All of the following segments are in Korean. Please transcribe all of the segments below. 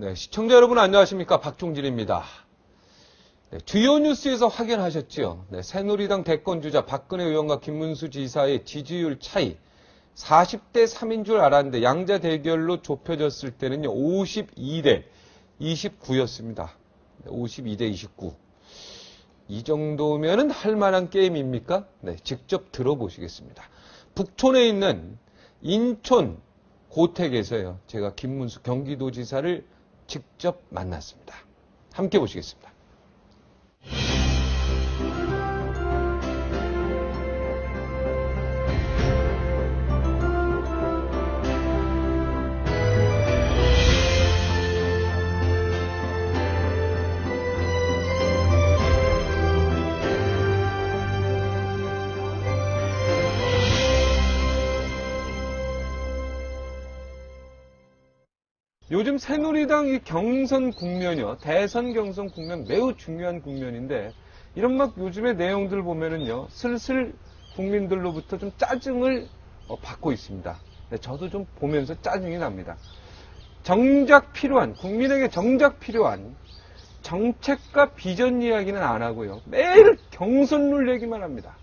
네, 시청자 여러분 안녕하십니까? 박종진입니다. 네, 주요 뉴스에서 확인하셨죠? 네, 새누리당 대권주자 박근혜 의원과 김문수 지사의 지지율 차이 40대 3인 줄 알았는데 양자 대결로 좁혀졌을 때는요 52대 29였습니다. 52대 29. 이 정도면은 할 만한 게임입니까? 네, 직접 들어보시겠습니다. 북촌에 있는 인천 고택에서요. 제가 김문수 경기도지사를 직접 만났습니다. 함께 보시겠습니다. 요즘 새누리당 이 경선 국면이요. 대선 경선 국면 매우 중요한 국면인데 이런 막 요즘의 내용들 보면은요. 슬슬 국민들로부터 좀 짜증을 받고 있습니다. 네, 저도 좀 보면서 짜증이 납니다. 정작 필요한, 국민에게 정작 필요한 정책과 비전 이야기는 안 하고요. 매일 경선룰 얘기만 합니다.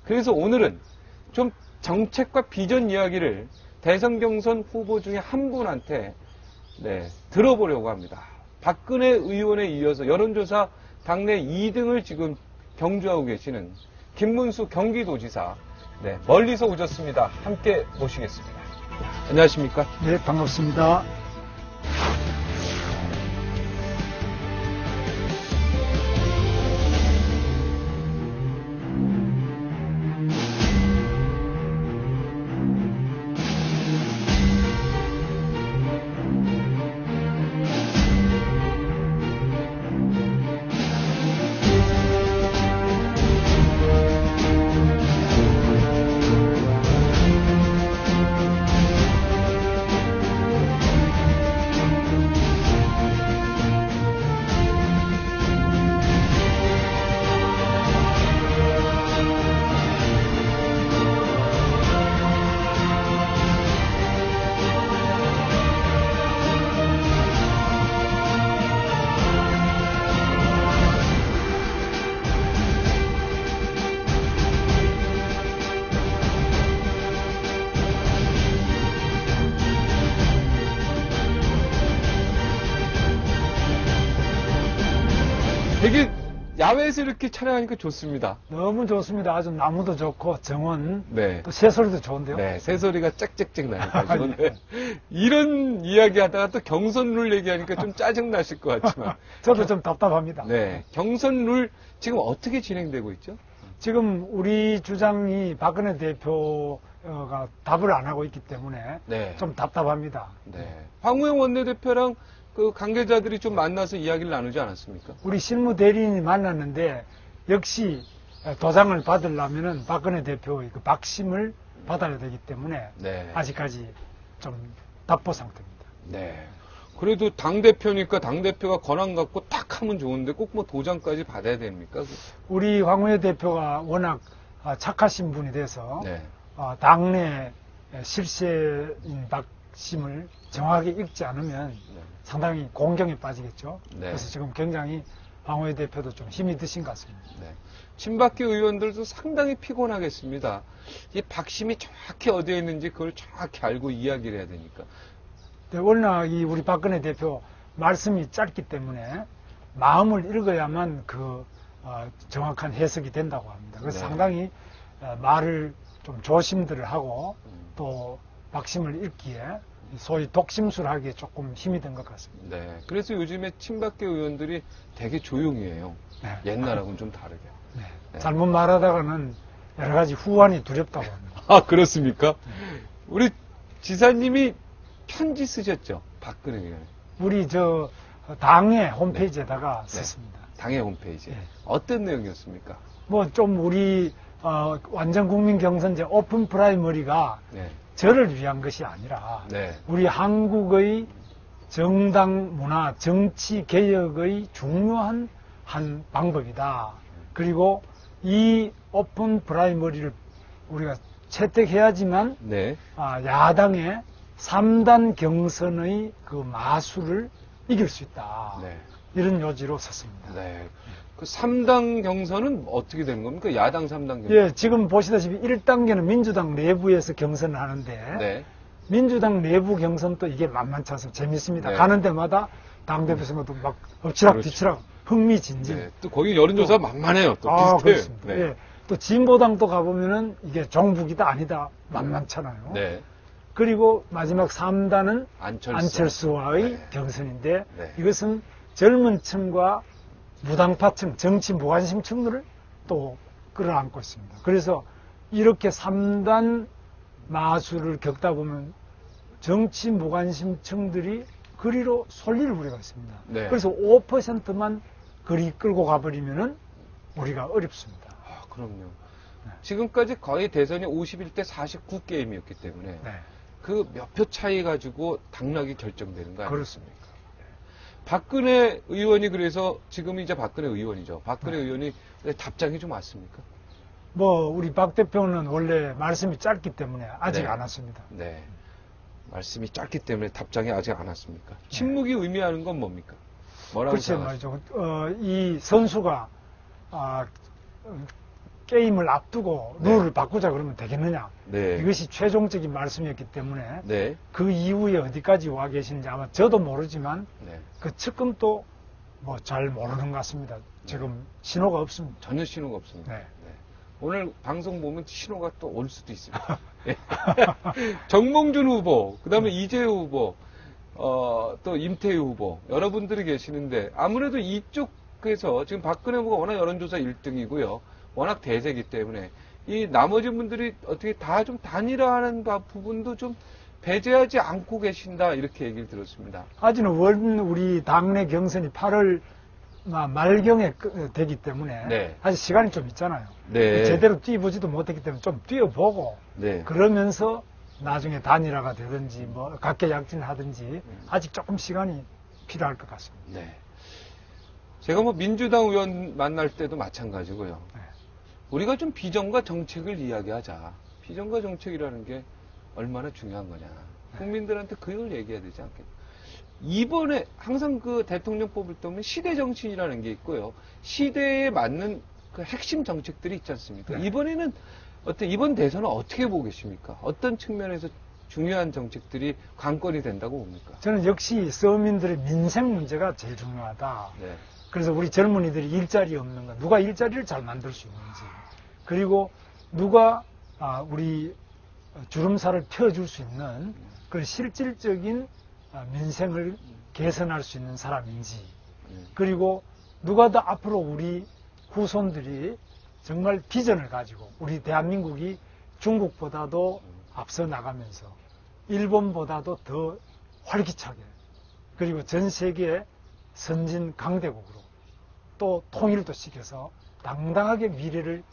그래서 오늘은 좀 정책과 비전 이야기를 대선 경선 후보 중에 한 분한테 들어보려고 합니다. 박근혜 의원에 이어서 여론조사 당내 2등을 지금 경주하고 계시는 김문수 경기도지사, 멀리서 오셨습니다. 함께 모시겠습니다. 안녕하십니까? 네, 반갑습니다. 되게 야외에서 이렇게 촬영하니까 좋습니다. 너무 좋습니다. 아주 나무도 좋고 정원, 네. 또 새소리도 좋은데요. 네, 새소리가 짹짹짹 나니까 네. 좋네. 이런 이야기 하다가 또 경선룰 얘기하니까 좀 짜증 나실 것 같지만. 저도 좀 답답합니다. 네, 경선룰 지금 어떻게 진행되고 있죠? 지금 우리 주장이 박근혜 대표가 답을 안 하고 있기 때문에 네. 좀 답답합니다. 네. 황우영 원내대표랑 그 관계자들이 좀 만나서 이야기를 나누지 않았습니까? 우리 실무 대리인이 만났는데 역시 도장을 받으려면은 박근혜 대표의 그 박심을 받아야 되기 때문에 네. 아직까지 좀 답보 상태입니다. 네. 그래도 당대표니까 당대표가 권한 갖고 딱 하면 좋은데 꼭 뭐 도장까지 받아야 됩니까? 우리 황우여 대표가 워낙 착하신 분이 돼서 네. 당내 실세인 박심을 정확하게 읽지 않으면 상당히 공경에 빠지겠죠. 네. 그래서 지금 굉장히 황우여 대표도 좀 힘이 드신 것 같습니다. 네. 친박계 의원들도 상당히 피곤하겠습니다. 이 박심이 정확히 어디에 있는지 그걸 정확히 알고 이야기를 해야 되니까. 네, 워낙 우리 박근혜 대표 말씀이 짧기 때문에 마음을 읽어야만 그 정확한 해석이 된다고 합니다. 그래서 네. 상당히 말을 좀 조심들을 하고 또 박심을 읽기에 소위 독심술 하기에 조금 힘이 든 것 같습니다. 네. 그래서 요즘에 친박계 의원들이 되게 조용히 해요. 네. 옛날하고는 좀 다르게. 네. 네. 잘못 말하다가는 여러 가지 후환이 두렵다고 합니다. 아, 그렇습니까? 우리 지사님이 편지 쓰셨죠? 박근혜 의원. 우리 당의 홈페이지에다가 네. 썼습니다. 당의 홈페이지. 네. 어떤 내용이었습니까? 뭐 좀 우리 완전 국민 경선제 오픈 프라이머리가 네. 저를 위한 것이 아니라 네. 우리 한국의 정당 문화, 정치 개혁의 중요한 한 방법이다. 그리고 이 오픈 프라이머리를 우리가 채택해야지만 네. 야당의 3단 경선의 그 마술을 이길 수 있다. 네. 이런 요지로 섰습니다. 네. 그 3당 경선은 어떻게 되는 겁니까? 야당 3당 경선. 예, 지금 보시다시피 1단계는 민주당 내부에서 경선을 하는데 네. 민주당 내부 경선도 이게 만만치 않습니다. 재밌습니다. 네. 가는 데마다 당대표 선거도 막 엎치락 그렇죠. 뒤치락 흥미진진. 네. 또 거기 여론조사 만만해요. 또 아, 비슷해요. 그렇습니다. 네. 예. 또 진보당도 가보면은 이게 정북이다 아니다 만만찮아요. 네. 그리고 마지막 3단은 안철수. 안철수와의 네. 경선인데 네. 이것은 젊은 층과 무당파층, 정치 무관심층들을 또 끌어안고 있습니다. 그래서 이렇게 3단 마술을 겪다 보면 정치 무관심층들이 그리로 솔리를 부리고 있습니다. 네. 그래서 5%만 그리 끌고 가버리면은 우리가 어렵습니다. 아, 그럼요. 지금까지 거의 대선이 51대 49 게임이었기 때문에 네. 그 몇 표 차이 가지고 당락이 결정되는 거 아닙니까? 그렇습니까? 박근혜 의원이 그래서 지금 이제 박근혜 의원이죠. 박근혜 네. 의원이 답장이 좀 왔습니까? 뭐 우리 박 대표는 원래 말씀이 짧기 때문에 아직 네. 안 왔습니다. 네. 말씀이 짧기 때문에 답장이 아직 안 왔습니까? 침묵이 의미하는 건 뭡니까? 뭐라고 글쎄 생각하세요? 말이죠. 이 선수가 게임을 앞두고 네. 룰을 바꾸자 그러면 되겠느냐. 네. 이것이 최종적인 말씀이었기 때문에 네. 그 이후에 어디까지 와 계신지 아마 저도 모르지만 네. 그 측근도 뭐 잘 모르는 것 같습니다. 지금 신호가 없습니다. 전혀 신호가 없습니다. 네. 네. 오늘 방송 보면 신호가 또 올 수도 있습니다. 네. 정몽준 후보, 그 다음에 이재호 후보, 또 임태희 후보, 여러분들이 계시는데 아무래도 이쪽에서 지금 박근혜 후보가 워낙 여론조사 1등이고요. 워낙 대세기 때문에 이 나머지 분들이 어떻게 다 좀 단일화하는 부분도 좀 배제하지 않고 계신다 이렇게 얘기를 들었습니다. 아직은 우리 당내 경선이 8월 말경에 되기 때문에 네. 아직 시간이 좀 있잖아요. 네. 제대로 뛰어보지도 못했기 때문에 좀 뛰어보고 네. 그러면서 나중에 단일화가 되든지 뭐 각계약진하든지 아직 조금 시간이 필요할 것 같습니다. 네. 제가 뭐 민주당 의원 만날 때도 마찬가지고요. 네. 우리가 좀 비전과 정책을 이야기하자. 비전과 정책이라는 게 얼마나 중요한 거냐. 국민들한테 그걸 얘기해야 되지 않겠나. 이번에 항상 그 대통령 뽑을 때 보면 시대 정신이라는 게 있고요. 시대에 맞는 그 핵심 정책들이 있지 않습니까? 네. 이번에는 이번 대선은 어떻게 보고 계십니까? 어떤 측면에서 중요한 정책들이 관건이 된다고 봅니까? 저는 역시 서민들의 민생 문제가 제일 중요하다. 네. 그래서 우리 젊은이들이 일자리 없는 거, 누가 일자리를 잘 만들 수 있는지, 그리고 누가 우리 주름살을 펴줄 수 있는 그런 실질적인 민생을 개선할 수 있는 사람인지, 그리고 누가 더 앞으로 우리 후손들이 정말 비전을 가지고 우리 대한민국이 중국보다도 앞서 나가면서 일본보다도 더 활기차게, 그리고 전 세계 선진 강대국으로 또 통일도 시켜서 당당하게 미래를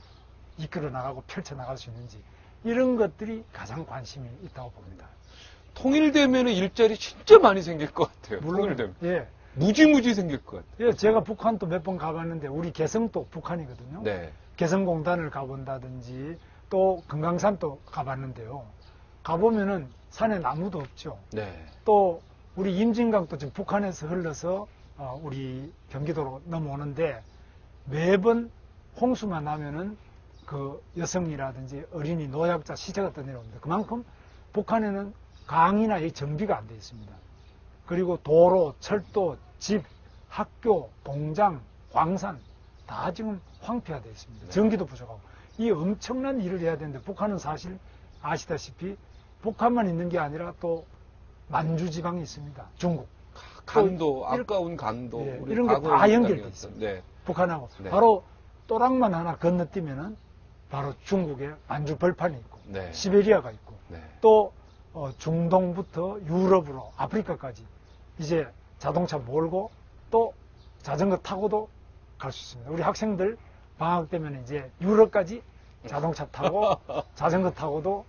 이끌어 나가고 펼쳐 나갈 수 있는지, 이런 것들이 가장 관심이 있다고 봅니다. 통일되면 일자리 진짜 많이 생길 것 같아요. 물론, 통일되면. 예. 무지무지 생길 것 같아요. 예, 제가 북한도 몇 번 가봤는데 우리 개성도 북한이거든요. 네. 개성공단을 가본다든지 또 금강산도 가봤는데요. 가보면은 산에 나무도 없죠. 네. 또 우리 임진강도 지금 북한에서 흘러서 우리 경기도로 넘어오는데 매번 홍수만 나면은 그 여성이라든지 어린이, 노약자 시체가 떠내려옵니다. 그만큼 북한에는 강이나 이 정비가 안 돼 있습니다. 그리고 도로, 철도, 집, 학교, 공장, 광산 다 지금 황폐화되어 있습니다. 네. 전기도 부족하고. 이 엄청난 일을 해야 되는데 북한은 사실 아시다시피 북한만 있는 게 아니라 또 만주 지방이 있습니다. 중국. 강도, 또 아까운 강도. 예, 우리 이런 게 과거의 다 연결돼 땅이었던, 있습니다. 네. 북한하고 네. 바로 또랑만 하나 건너뛰면은 바로 중국에 만주 벌판이 있고 네. 시베리아가 있고 네. 또 중동부터 유럽으로 아프리카까지 이제 자동차 몰고 또 자전거 타고도 갈 수 있습니다. 우리 학생들 방학 되면 이제 유럽까지 자동차 타고 자전거 타고도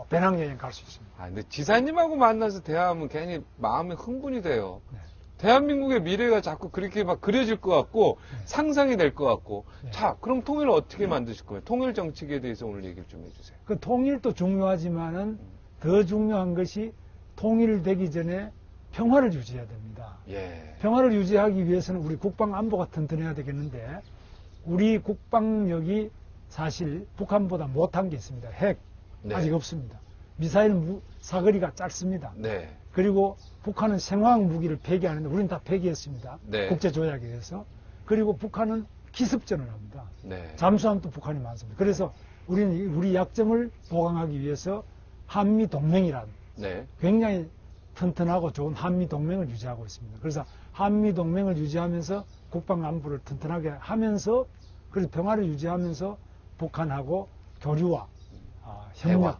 배낭여행 갈 수 있습니다. 근데 지사님하고 만나서 대화하면 괜히 마음에 흥분이 돼요. 네. 대한민국의 미래가 자꾸 그렇게 막 그려질 것 같고, 네. 상상이 될 것 같고. 네. 자, 그럼 통일을 어떻게 만드실 거예요? 통일 정책에 대해서 오늘 얘기를 좀 해주세요. 그 통일도 중요하지만은 더 중요한 것이 통일되기 전에 평화를 유지해야 됩니다. 예. 평화를 유지하기 위해서는 우리 국방 안보가 튼튼해야 되겠는데 우리 국방력이 사실 북한보다 못한 게 있습니다. 핵 네. 아직 없습니다. 미사일 사거리가 짧습니다. 네. 그리고 북한은 생화학 무기를 폐기하는데 우리는 다 폐기했습니다. 네. 국제조약에 의해서. 그리고 북한은 기습전을 합니다. 네. 잠수함도 북한이 많습니다. 그래서 우리는 우리 약점을 보강하기 위해서 한미 동맹이란 네. 굉장히 튼튼하고 좋은 한미 동맹을 유지하고 있습니다. 그래서 한미 동맹을 유지하면서 국방 안보를 튼튼하게 하면서 그래서 평화를 유지하면서 북한하고 교류와 협력 대화.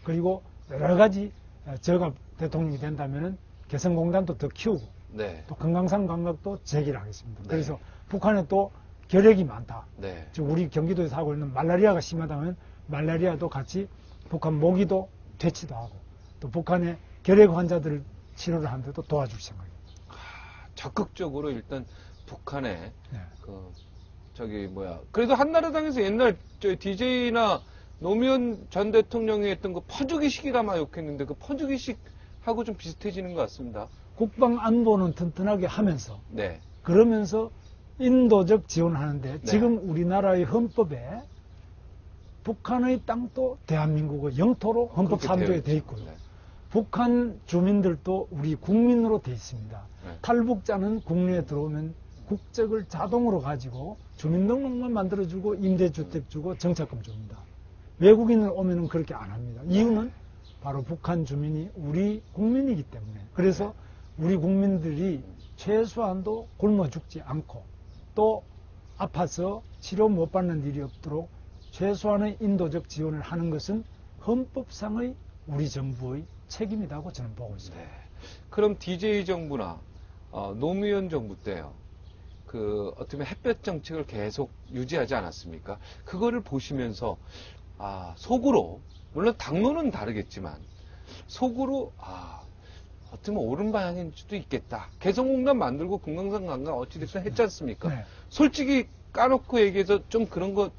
그리고 여러 가지 제가 대통령이 된다면은 개성공단도 더 키우고 네. 또 금강산 관광도 재개를 하겠습니다. 네. 그래서 북한에 또 결핵이 많다. 네. 즉 우리 경기도에서 하고 있는 말라리아가 심하다면 말라리아도 같이 북한 모기도 퇴치도 하고 또 북한의 결핵 환자들을 치료를 하는데도 도와줄 생각입니다. 적극적으로 일단 북한에 네. 그래도 한나라당에서 옛날 DJ나 노무현 전 대통령이 했던 그 퍼주기식이라 막 욕했는데 그 퍼주기식하고 좀 비슷해지는 것 같습니다. 국방 안보는 튼튼하게 하면서 네. 그러면서 인도적 지원하는데 네. 지금 우리나라의 헌법에 북한의 땅도 대한민국의 영토로 헌법 그렇게 3조에 돼 있죠. 있고요. 네. 북한 주민들도 우리 국민으로 돼 있습니다. 네. 탈북자는 국내에 들어오면 국적을 자동으로 가지고 주민등록만 만들어주고 임대주택 주고 정착금 줍니다. 외국인을 오면은 그렇게 안 합니다. 이유는 바로 북한 주민이 우리 국민이기 때문에. 그래서 우리 국민들이 최소한도 굶어 죽지 않고 또 아파서 치료 못 받는 일이 없도록 최소한의 인도적 지원을 하는 것은 헌법상의 우리 정부의 책임이라고 저는 보고 있습니다. 네. 그럼 DJ 정부나 노무현 정부 때요. 어떻게 보면 햇볕 정책을 계속 유지하지 않았습니까? 그거를 보시면서 속으로 물론 당론은 다르겠지만 속으로 어떻게 보면 옳은 방향일 수도 있겠다. 개성공단 만들고 금강산 관광 어찌됐든 했지 않습니까? 네. 솔직히 까놓고 얘기해서 좀 그런 거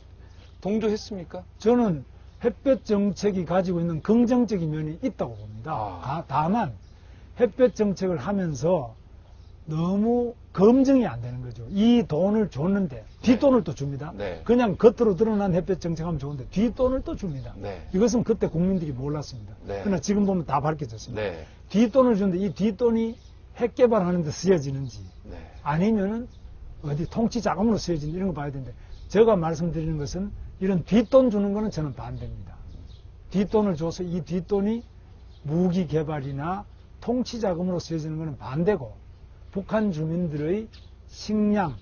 동조했습니까? 저는 햇볕 정책이 가지고 있는 긍정적인 면이 있다고 봅니다. 다만 햇볕 정책을 하면서 너무 검증이 안 되는 거죠. 이 돈을 줬는데 뒷돈을 또 줍니다. 네. 그냥 겉으로 드러난 햇볕 정책하면 좋은데 뒷돈을 또 줍니다. 네. 이것은 그때 국민들이 몰랐습니다. 네. 그러나 지금 보면 다 밝혀졌습니다. 네. 뒷돈을 주는데 이 뒷돈이 핵 개발하는 데 쓰여지는지 네. 아니면은 어디 통치 자금으로 쓰여지는지 이런 거 봐야 되는데 제가 말씀드리는 것은 이런 뒷돈 주는 거는 저는 반대입니다. 뒷돈을 줘서 이 뒷돈이 무기 개발이나 통치 자금으로 쓰여지는 거는 반대고 북한 주민들의 식량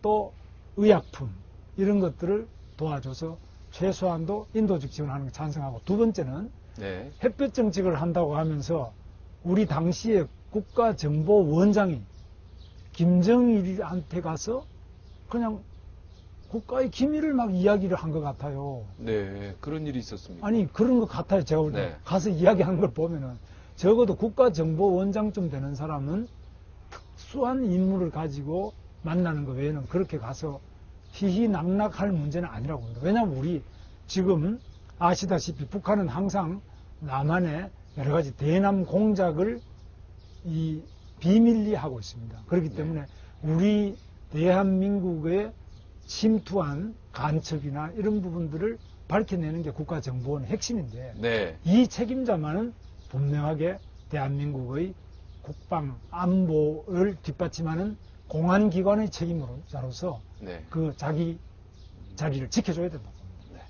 또 의약품 이런 것들을 도와줘서 최소한도 인도적 지원하는 게 찬성하고 두 번째는 네. 햇볕 정책을 한다고 하면서 우리 당시에 국가정보원장이 김정일한테 가서 그냥 국가의 기밀을 막 이야기를 한 것 같아요. 네. 그런 일이 있었습니다. 아니 그런 것 같아요. 제가 볼 때. 네. 가서 이야기하는 걸 보면은 적어도 국가정보원장쯤 되는 사람은 특수한 임무를 가지고 만나는 것 외에는 그렇게 가서 희희낙낙할 문제는 아니라고 봅니다. 왜냐하면 우리 지금 아시다시피 북한은 항상 남한의 여러 가지 대남 공작을 비밀리 하고 있습니다. 그렇기 때문에 우리 대한민국의 침투한 간첩이나 이런 부분들을 밝혀내는 게 국가정보원의 핵심인데 네. 이 책임자만은 분명하게 대한민국의 국방 안보를 뒷받침하는 공안기관의 책임자로서 네. 그 자기 자리를 지켜줘야 된다고 봅니다.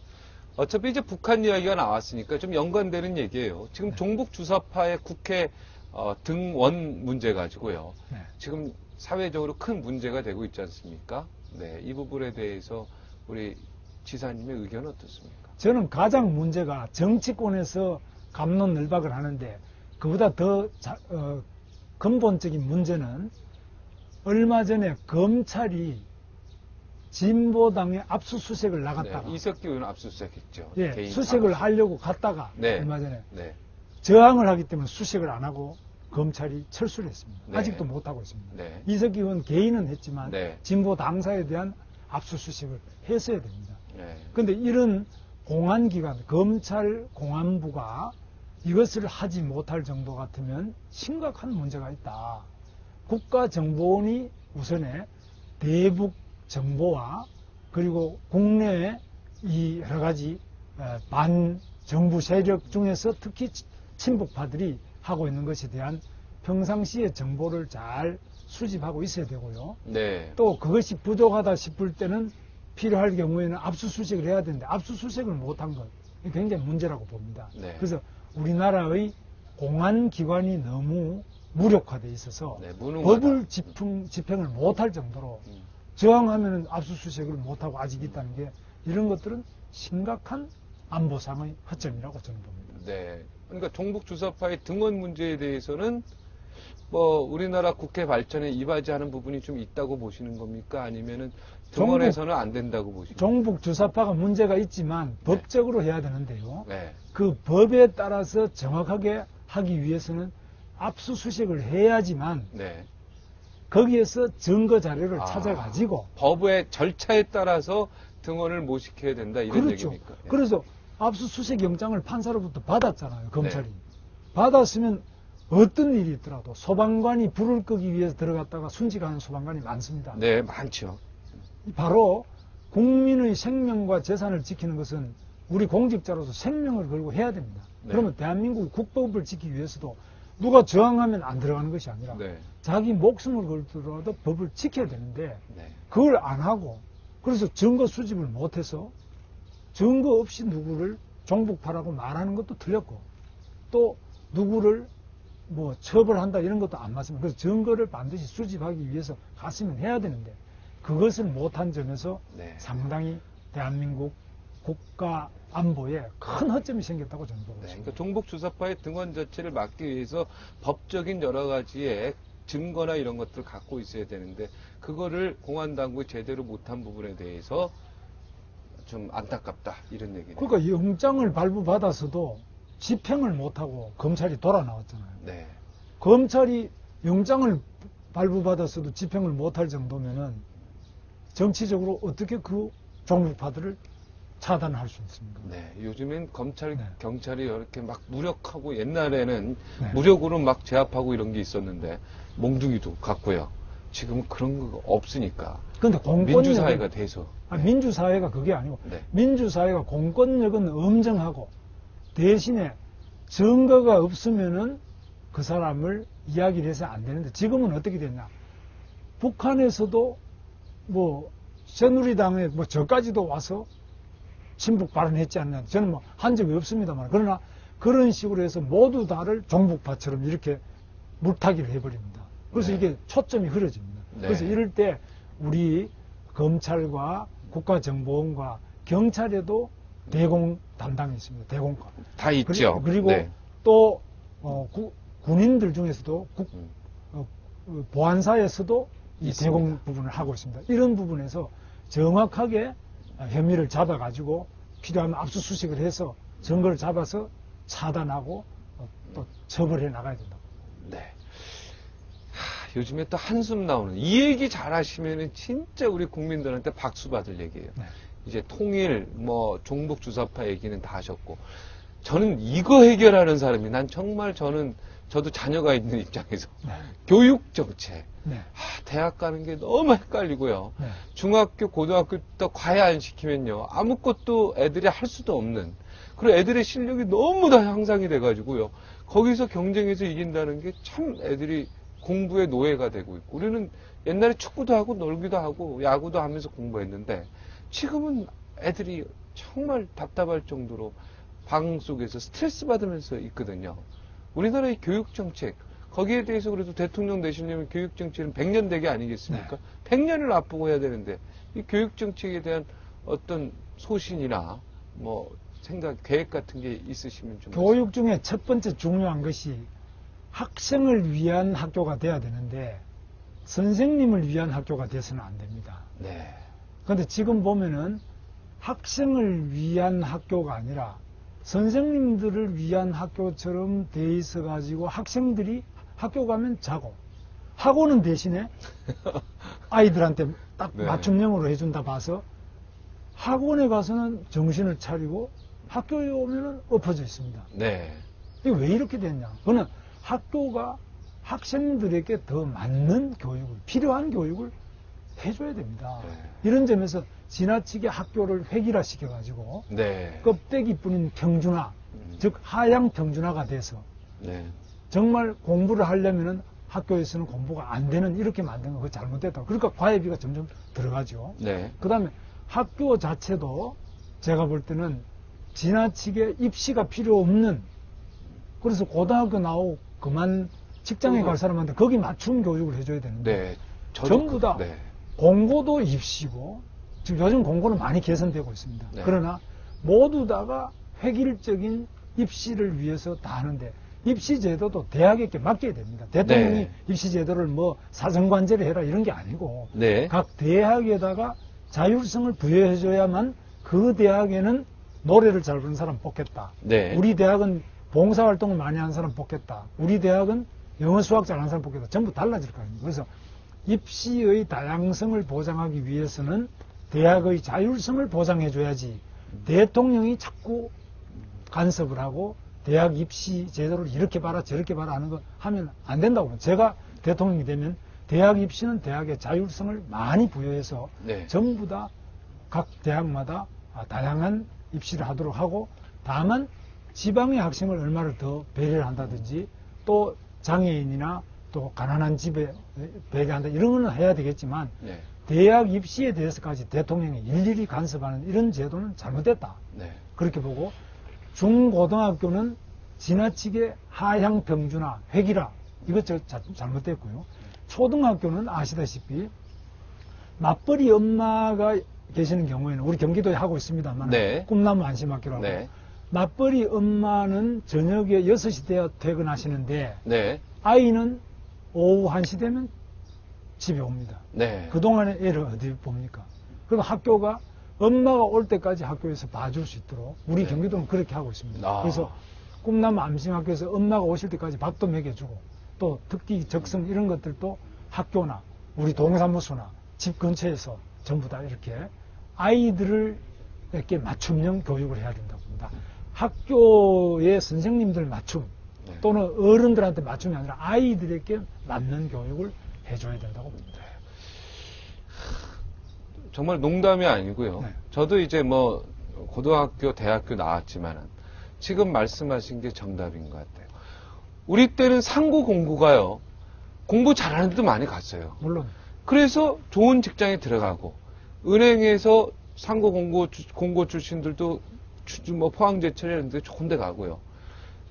어차피 이제 북한 이야기가 나왔으니까 좀 연관되는 얘기예요. 지금 종북 주사파의 국회 등원 문제 가지고요. 네. 지금 사회적으로 큰 문제가 되고 있지 않습니까? 네, 이 부분에 대해서 우리 지사님의 의견은 어떻습니까? 저는 가장 문제가 정치권에서 갑론을박을 하는데 그보다 더 근본적인 문제는 얼마 전에 검찰이 진보당의 압수수색을 나갔다가 네, 이석기 의원 압수수색했죠. 예, 개인 수색을 사무실. 하려고 갔다가 네. 얼마 전에 네. 저항을 하기 때문에 수색을 안 하고 검찰이 철수를 했습니다. 네. 아직도 못하고 있습니다. 네. 이석기 의원 개인은 했지만 네. 진보 당사에 대한 압수수색을 했어야 됩니다. 네. 그런데 이런 공안기관, 검찰 공안부가 이것을 하지 못할 정도 같으면 심각한 문제가 있다. 국가정보원이 우선에 대북 정보와 그리고 국내의 이 여러 가지 반정부 세력 중에서 특히 친북파들이 하고 있는 것에 대한 평상시의 정보를 잘 수집하고 있어야 되고요. 네. 또 그것이 부족하다 싶을 때는 필요할 경우에는 압수수색을 해야 되는데 압수수색을 못한 것 굉장히 문제라고 봅니다. 네. 그래서 우리나라의 공안기관이 너무 무력화되어 있어서 네, 무능하다. 법을 집행을 못할 정도로 저항하면 압수수색을 못하고 아직 있다는 게 이런 것들은 심각한 안보상의 허점이라고 저는 봅니다. 네. 그러니까 종북 주사파의 등원 문제에 대해서는 뭐 우리나라 국회 발전에 이바지하는 부분이 좀 있다고 보시는 겁니까? 아니면은 등원해서는 안 된다고 보시는 겁니까? 종북 주사파가 문제가 있지만 법적으로 해야 되는데요. 네. 그 법에 따라서 정확하게 하기 위해서는 압수수색을 해야지만 네. 거기에서 증거 자료를 찾아가지고 법의 절차에 따라서 등원을 못 시켜야 된다 이런 그렇죠. 얘기입니까? 예. 그래서 압수수색 영장을 판사로부터 받았잖아요. 검찰이. 네. 받았으면 어떤 일이 있더라도 소방관이 불을 끄기 위해서 들어갔다가 순직하는 소방관이 많습니다. 네, 많죠. 바로 국민의 생명과 재산을 지키는 것은 우리 공직자로서 생명을 걸고 해야 됩니다. 네. 그러면 대한민국 국법을 지키기 위해서도 누가 저항하면 안 들어가는 것이 아니라 네. 자기 목숨을 걸더라도 법을 지켜야 되는데 네. 그걸 안 하고 그래서 증거 수집을 못해서 증거 없이 누구를 종북파라고 말하는 것도 틀렸고 또 누구를 뭐 처벌한다 이런 것도 안 맞습니다. 그래서 증거를 반드시 수집하기 위해서 갔으면 해야 되는데 그것을 못한 점에서 네. 상당히 대한민국 국가 안보에 큰 허점이 생겼다고 저는 보고 네, 있습니다. 그러니까 종북 주사파의 등원 자체를 막기 위해서 법적인 여러 가지의 증거나 이런 것들을 갖고 있어야 되는데 그거를 공안당국이 제대로 못한 부분에 대해서 좀 안타깝다 이런 얘기네요. 그러니까 영장을 발부받아서도 집행을 못하고 검찰이 돌아 나왔잖아요. 네. 검찰이 영장을 발부받았어도 집행을 못할 정도면은 정치적으로 어떻게 그 종북파들을 차단할 수 있습니까? 네, 요즘엔 검찰, 네. 경찰이 이렇게 막 무력하고 옛날에는 네. 무력으로 막 제압하고 이런 게 있었는데 몽둥이도 갖고요. 지금은 그런 거 없으니까. 근데 공권력은 민주사회가 돼서. 민주사회가 그게 아니고 네. 민주사회가 공권력은 엄정하고 대신에 증거가 없으면은 그 사람을 이야기를 해서 안 되는데 지금은 어떻게 됐냐? 북한에서도 뭐 새누리당에 뭐 저까지도 와서 친북 발언했지 않냐? 저는 뭐 한 적이 없습니다만 그러나 그런 식으로 해서 모두 다를 종북파처럼 이렇게 물타기를 해버립니다. 그래서 네. 이게 초점이 흐려집니다. 네. 그래서 이럴 때 우리 검찰과 국가정보원과 경찰에도 대공 담당이 있습니다. 대공과. 다 있죠. 그리고 네. 또 군인들 중에서도 보안사에서도 이 있습니다. 대공 부분을 하고 있습니다. 이런 부분에서 정확하게 혐의를 잡아가지고 필요하면 압수수색을 해서 증거를 잡아서 차단하고 또 처벌해 나가야 된다. 네. 요즘에 또 한숨 나오는 이 얘기 잘 하시면은 진짜 우리 국민들한테 박수 받을 얘기예요. 네. 이제 통일, 뭐 종북 주사파 얘기는 다 하셨고 저는 이거 해결하는 사람이 난 정말 저도 자녀가 있는 입장에서 네. 교육 정책. 네. 대학 가는 게 너무 헷갈리고요. 네. 중학교, 고등학교 때 과외 안 시키면요. 아무것도 애들이 할 수도 없는. 그리고 애들의 실력이 너무 다 향상이 돼가지고요. 거기서 경쟁에서 이긴다는 게 참 애들이 공부의 노예가 되고 있고. 우리는 옛날에 축구도 하고 놀기도 하고 야구도 하면서 공부했는데 지금은 애들이 정말 답답할 정도로 방 속에서 스트레스 받으면서 있거든요. 우리나라의 교육 정책, 거기에 대해서 그래도 대통령 되시려면 교육 정책은 100년 대계 아니겠습니까? 100년을 앞두고 해야 되는데 이 교육 정책에 대한 어떤 소신이나 뭐 생각, 계획 같은 게 있으시면 좀 교육 중에 첫 번째 중요한 것이 학생을 위한 학교가 돼야 되는데 선생님을 위한 학교가 돼서는 안 됩니다. 네. 그런데 지금 보면은 학생을 위한 학교가 아니라 선생님들을 위한 학교처럼 돼 있어 가지고 학생들이 학교 가면 자고 학원은 대신에 아이들한테 딱 네. 맞춤형으로 해준다 봐서 학원에 가서는 정신을 차리고 학교에 오면은 엎어져 있습니다. 네. 이게 왜 이렇게 됐냐? 그거는 학교가 학생들에게 더 맞는 교육을, 필요한 교육을 해줘야 됩니다. 네. 이런 점에서 지나치게 학교를 획일화 시켜가지고 네. 껍데기뿐인 평준화, 즉 하향 평준화가 돼서 네. 정말 공부를 하려면은 학교에서는 공부가 안 되는 이렇게 만든 거 그거 잘못됐다. 그러니까 과외비가 점점 들어가죠. 네. 그 다음에 학교 자체도 제가 볼 때는 지나치게 입시가 필요 없는, 그래서 고등학교 나오고 그만 직장에 갈 사람한테 거기 맞춤 교육을 해줘야 되는데 네. 전부 다 네. 공고도 입시고, 지금 요즘 공고는 많이 개선되고 있습니다. 네. 그러나 모두 다가 획일적인 입시를 위해서 다 하는데 입시 제도도 대학에게 맡겨야 됩니다. 대통령이 네. 입시 제도를 뭐 사정관제를 해라 이런 게 아니고 네. 각 대학에다가 자율성을 부여해줘야만 그 대학에는 노래를 잘 부르는 사람 뽑겠다. 네. 우리 대학은 봉사활동을 많이 하는 사람 뽑겠다. 우리 대학은 영어 수학 잘하는 사람 뽑겠다. 전부 달라질 거 아닙니까? 그래서 입시의 다양성을 보장하기 위해서는 대학의 자율성을 보장해줘야지 대통령이 자꾸 간섭을 하고 대학 입시 제도를 이렇게 봐라 저렇게 봐라 하는 거 하면 안 된다고. 제가 대통령이 되면 대학 입시는 대학의 자율성을 많이 부여해서 네. 전부 다 각 대학마다 다양한 입시를 하도록 하고, 다만 지방의 학생을 얼마를 더 배려를 한다든지 또 장애인이나 또 가난한 집에 배려한다 이런 거는 해야 되겠지만 네. 대학 입시에 대해서까지 대통령이 일일이 간섭하는 이런 제도는 잘못됐다. 네. 그렇게 보고 중고등학교는 지나치게 하향 평준화, 획일화 이것 잘못됐고요. 초등학교는 아시다시피 맞벌이 엄마가 계시는 경우에는 우리 경기도에 하고 있습니다만 네. 꿈나무 안심학교라고 네. 맞벌이 엄마는 저녁에 6시 되어 퇴근하시는데 네. 아이는 오후 1시 되면 집에 옵니다. 네. 그동안에 애를 어디 봅니까? 그리고 학교가 엄마가 올 때까지 학교에서 봐줄 수 있도록 우리 네. 경기도는 그렇게 하고 있습니다. 아. 그래서 꿈나무 암심학교에서 엄마가 오실 때까지 밥도 먹여주고 또 특기 적성 이런 것들도 학교나 우리 동사무소나 집 근처에서 전부 다 이렇게 아이들에게 맞춤형 교육을 해야 된다고 봅니다. 학교의 선생님들 맞춤 네. 또는 어른들한테 맞춤이 아니라 아이들에게 맞는 교육을 해줘야 된다고 봅니다. 정말 농담이 아니고요. 네. 저도 이제 뭐 고등학교, 대학교 나왔지만은 지금 말씀하신 게 정답인 것 같아요. 우리 때는 상고 공고가요. 공부 잘하는 데도 많이 갔어요. 물론 그래서 좋은 직장에 들어가고 은행에서 상고 공고 출신들도 뭐 포항제철 이런 데 좋은 데 가고요.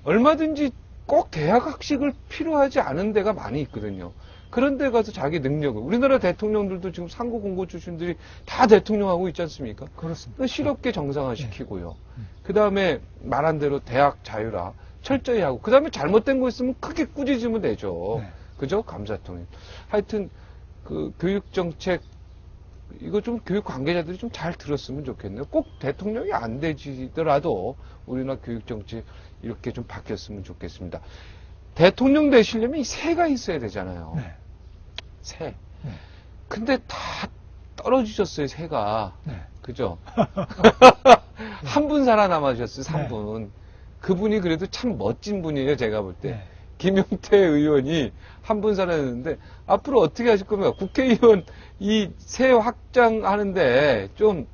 얼마든지 꼭 대학 학식을 필요하지 않은 데가 많이 있거든요. 그런 데 가서 자기 능력을, 우리나라 대통령들도 지금 상고 공고 출신들이 다 대통령하고 있지 않습니까? 그렇습니다. 실업계 정상화시키고요. 그 다음에 말한 대로 대학 자율화 철저히 하고, 그 다음에 잘못된 거 있으면 크게 꾸짖으면 되죠. 네. 그죠? 감사통일. 하여튼 그 교육정책 이거 좀 교육 관계자들이 좀 잘 들었으면 좋겠네요. 꼭 대통령이 안 되지더라도 우리나라 교육정책 이렇게 좀 바뀌었으면 좋겠습니다. 대통령 되시려면 이 새가 있어야 되잖아요. 네. 새. 네. 근데 다 떨어지셨어요, 새가. 네. 그죠? 한 분 살아남으셨어요, 3분. 그분이 그래도 참 멋진 분이에요, 제가 볼 때. 네. 김용태 의원이 한 분 살아났는데 앞으로 어떻게 하실 겁니까? 국회의원 이 새 확장하는데 좀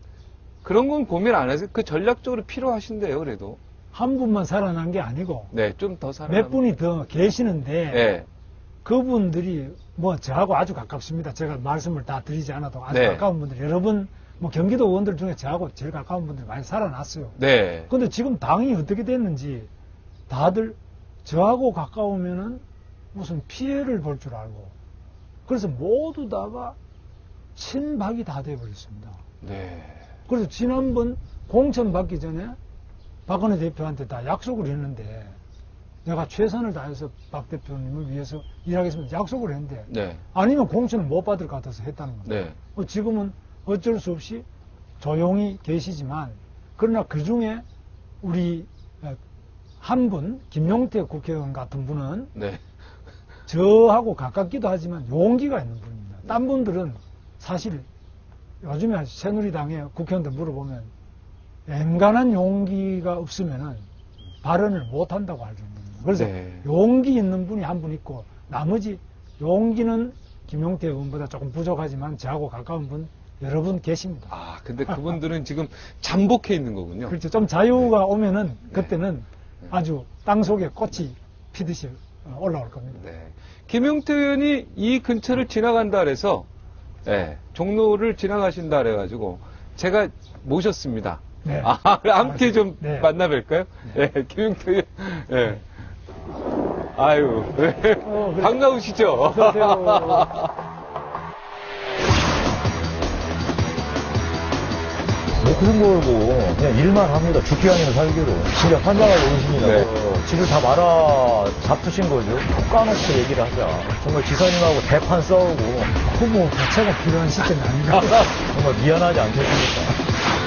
그런 건 고민 안 하세요? 그 전략적으로 필요하신데요, 그래도. 한 분만 살아난 게 아니고 네, 좀 더 몇 분이 더 계시는데 네. 그분들이 뭐 저하고 아주 가깝습니다. 제가 말씀을 다 드리지 않아도 아주 네. 가까운 분들 여러분 뭐 경기도 의원들 중에 저하고 제일 가까운 분들이 많이 살아났어요. 네. 근데 지금 당이 어떻게 됐는지 다들 저하고 가까우면은 무슨 피해를 볼 줄 알고 그래서 모두 다가 친박이 다 돼버렸습니다. 네. 그래서 지난번 공천 받기 전에 박근혜 대표한테 다 약속을 했는데 내가 최선을 다해서 박 대표님을 위해서 일하겠습니다. 약속을 했는데 네. 아니면 공천을 못 받을 것 같아서 했다는 겁니다. 네. 지금은 어쩔 수 없이 조용히 계시지만 그러나 그 중에 우리 한 분 김용태 국회의원 같은 분은 네. 저하고 가깝기도 하지만 용기가 있는 분입니다. 딴 분들은 사실 요즘에 새누리당의 국회의원들 물어보면 엔간한 용기가 없으면은 발언을 못 한다고 할 정도입니다. 그래서 네. 용기 있는 분이 한 분 있고 나머지 용기는 김용태 의원보다 조금 부족하지만 저하고 가까운 분 여러 분 계십니다. 아, 근데 그분들은 지금 잠복해 있는 거군요. 그렇죠. 좀 자유가 네. 오면은 그때는 아주 땅 속에 꽃이 피듯이 올라올 겁니다. 네. 김용태 의원이 이 근처를 지나간다 그래서 네, 종로를 지나가신다 그래가지고 제가 모셨습니다. 네. 아, 함께 좀 네. 만나 뵐까요? 네. 김용태 의원. 네. 아유, 네. 그래. 반가우시죠? 어서오세요. 그런 거고 그냥 일만 합니다. 죽기 아니면 살기로. 진짜 환장할 어르신이라고 네. 집을 다 말아 잡수신 거죠. 톡 까놓고 얘기를 하자. 정말 지사님하고 대판 싸우고 후보 교체가 필요한 시점이 아닌가. 정말 미안하지 않겠습니까?